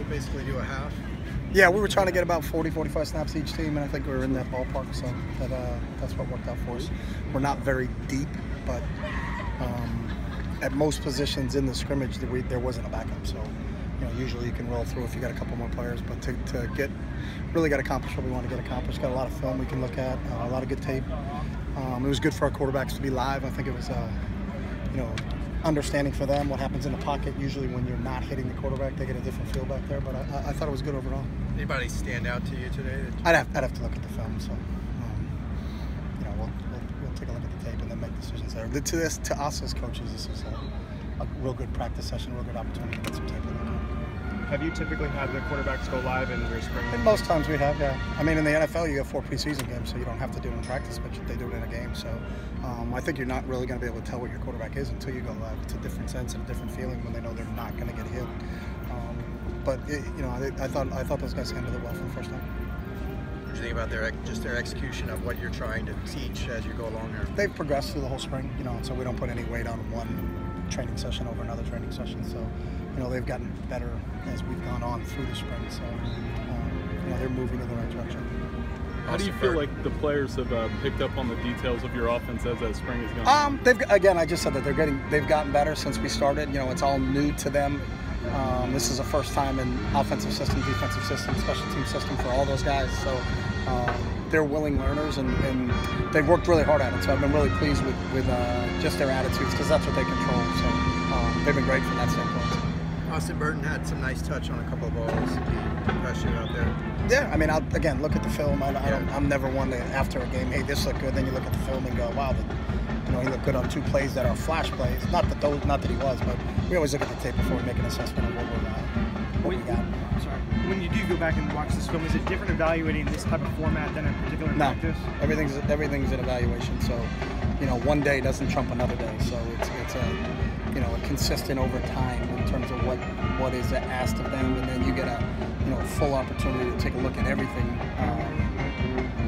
So basically do a half? Yeah, we were trying to get about 40, 45 snaps each team, and I think we were in that ballpark, so that's what worked out for us. We're not very deep, but at most positions in the scrimmage, there wasn't a backup, so usually you can roll through if you got a couple more players, but to really got accomplished what we want to get accomplished. Got a lot of film we can look at, a lot of good tape. It was good for our quarterbacks to be live. I think it was, understanding for them what happens in the pocket. Usually when you're not hitting the quarterback, they get a different feel back there, but I thought it was good overall. Anybody stand out to you today? I'd have to look at the film, so we'll take a look at the tape and then make decisions there. To us as coaches, this is a real good practice session, a real good opportunity to get some tape to look at. Have you typically had the quarterbacks go live in your spring? Most times we have, yeah. I mean, in the NFL, you have 4 preseason games, so you don't have to do it in practice, but they do it in a game. So I think you're not really going to be able to tell what your quarterback is until you go live. It's a different sense and a different feeling when they know they're not going to get hit. I thought those guys handled it well for the first time. What do you think about their execution of what you're trying to teach as you go along here? They've progressed through the whole spring, so we don't put any weight on one training session over another training session. So, they've gotten better as we've gone on through the spring. So, they're moving in the right direction. How do you feel like the players have picked up on the details of your offense as that spring is going? I just said that they've gotten better since we started. It's all new to them. This is the first time in offensive system, defensive system, special team system for all those guys. So they're willing learners, and they've worked really hard at it. So I've been really pleased with just their attitudes, because that's what they control. So they've been great from that standpoint. Austin Burton had some nice touch on a couple of balls. He impressed you out there? Yeah, I mean, again, look at the film. I'm never one to, after a game, hey, this looked good. Then you look at the film and go, wow, he looked good on 2 plays that are flash plays. Not that he was, but we always look at the tape before we make an assessment of what we got. Sorry. When you do go back and watch this film, is it different evaluating this type of format than a particular practice? No, everything's an evaluation. So, one day doesn't trump another day. So it's a consistent over time in terms of what is asked of them, and then you get a full opportunity to take a look at everything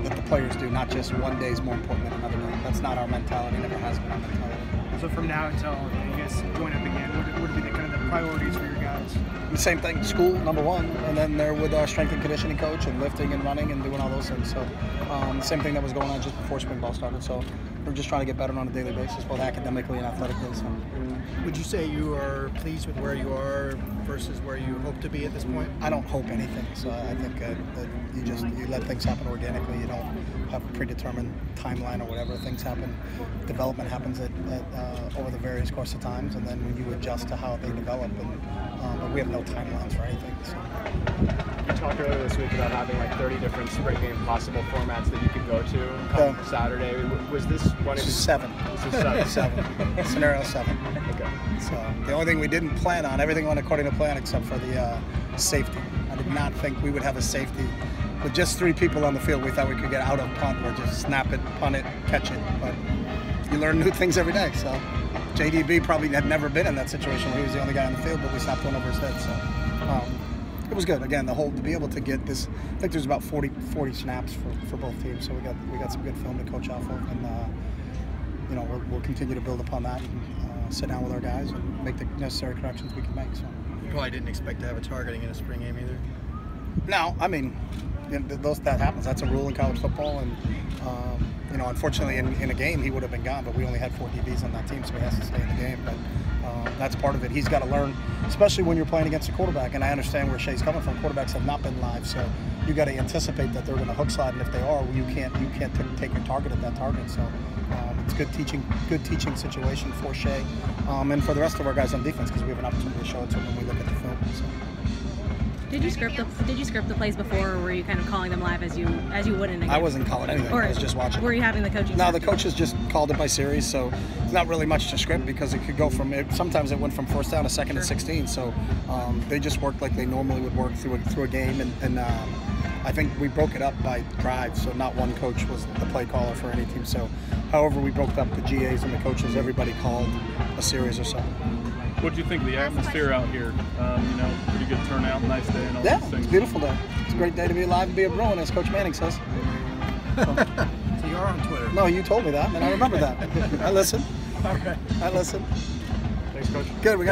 that the players do. Not just one day is more important than another day. That's not our mentality. Never has been our mentality. So from now until you guys going up again, what would be the kind of the priorities for your guys? The same thing, school, number one, and then they're with our strength and conditioning coach and lifting and running and doing all those things. So the same thing that was going on just before spring ball started. So we're just trying to get better on a daily basis, both academically and athletically. So. Would you say you are pleased with where you are versus where you hope to be at this point? I don't hope anything. So I think that you let things happen organically. You don't have a predetermined timeline or whatever. Things happen. Development happens over the various course of times, and then when you adjust to how they develop. But we have no timelines for anything. So. You talked earlier this week about having like 30 different spring game possible formats that you could go to come Saturday. Was this one? This is 7. This is 7. Scenario 7. Okay. So the only thing we didn't plan on, everything went according to plan except for the safety. I did not think we would have a safety. With just 3 people on the field, we thought we could get out of punt or just snap it, punt it, catch it. But you learn new things every day. So JDB probably had never been in that situation where he was the only guy on the field, but we snapped one over his head. So it was good. Again, to be able to get this, I think there's about 40 snaps for both teams. So we got some good film to coach off of, and we'll continue to build upon that and sit down with our guys and make the necessary corrections we can make. So you probably didn't expect to have a targeting in a spring game either. No, I mean, that happens. That's a rule in college football, and unfortunately, in a game he would have been gone, but we only had 4 DBs on that team, so he has to stay in the game. But that's part of it. He's got to learn, especially when you're playing against a quarterback. And I understand where Shay's coming from. Quarterbacks have not been live, so you got to anticipate that they're going to hook slide, and if they are, you can't take your target at that target. So it's good teaching situation for Shay, and for the rest of our guys on defense, because we have an opportunity to show it to them when we look at the film. So. Did you script the plays before, or were you kind of calling them live as you would in a game? I wasn't calling anything. I was just watching. Were you having the coaching? No, the coaches just called it by series, so it's not really much to script because it could go from. Sometimes it went from 1st down to 2nd and 16. So they just worked like they normally would work through a game, and I think we broke it up by drive. So not one coach was the play caller for any team. So however we broke up the GAs and the coaches, everybody called a series or so. What do you think of the atmosphere out here? Pretty good turnout, nice day, and all yeah, those things. It's a beautiful day. It's a great day to be alive and be a Bruin, as Coach Manning says. So you are on Twitter. No, you told me that, and I remember that. I listen. All right. I listen. Thanks, Coach. Good. We got.